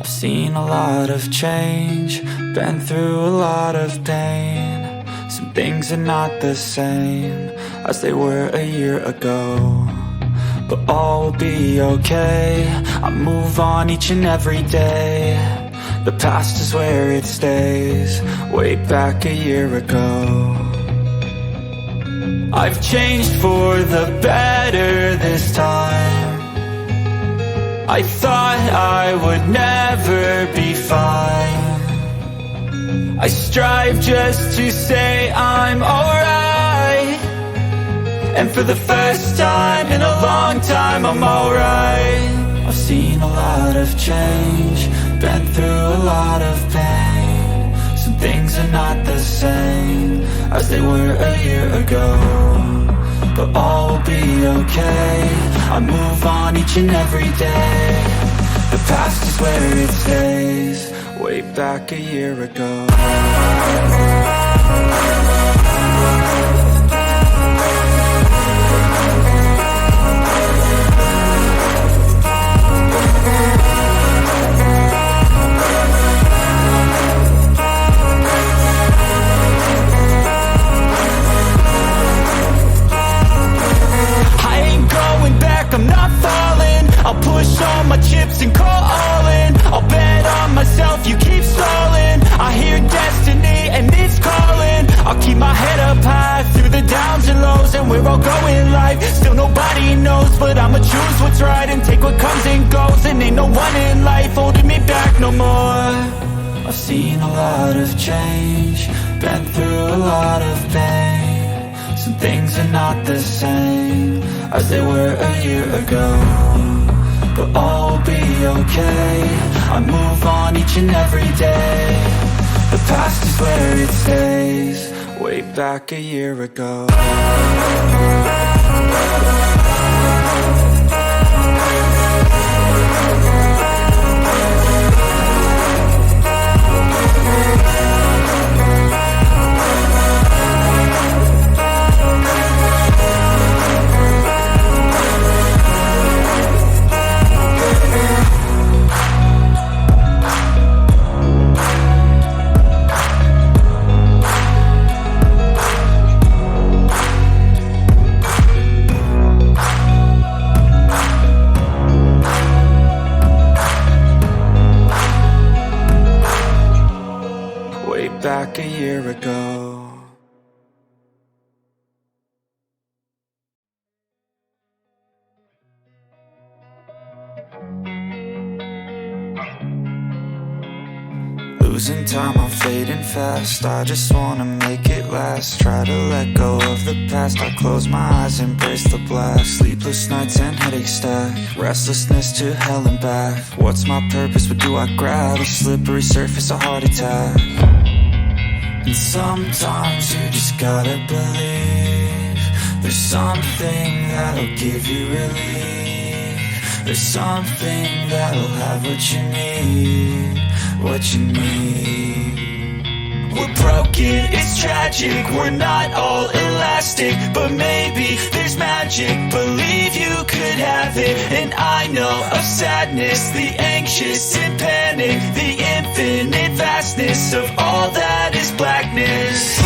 Seen a lot of change, been through a lot of pain. Some things are not the same as they were a year ago, but all will be okay. I move on each and every day. The past is where it stays, way back a year ago. I've changed for the better this time. I thought I would never be fine. I strive just to say I'm alright, and for the first time in a long time I'm alright. I've seen a lot of change, been through a lot of pain. Some things are not the same as they were a year ago, but all will be okay. I move on each and every day. The past is where it stays, way back a year ago. I'm not falling, I'll push all my chips and call all in. I'll bet on myself, you keep stalling. I hear destiny and it's calling. I'll keep my head up high through the downs and lows, and we're all going life. Still nobody knows, but I'ma choose what's right and take what comes and goes. And ain't no one in life holding me back no more. I've seen a lot of change, been through a lot of pain. Some things are not the same as they were a year ago, but all will be okay. I move on each and every day. The past is where it stays, way back a year ago. Back a year ago. Losing time, I'm fading fast. I just wanna make it last. Try to let go of the past. I close my eyes, embrace the blast. Sleepless nights and headaches stack. Restlessness to hell and back. What's my purpose? What do I grab? A slippery surface, a heart attack. And sometimes you just gotta believe there's something that'll give you relief. There's something that'll have what you need, what you need. We're broken, it's tragic, we're not all elastic, but maybe there's magic. Believe you could have it, and I know of sadness, the anxious and panic, the infinite vastness of all that is blackness.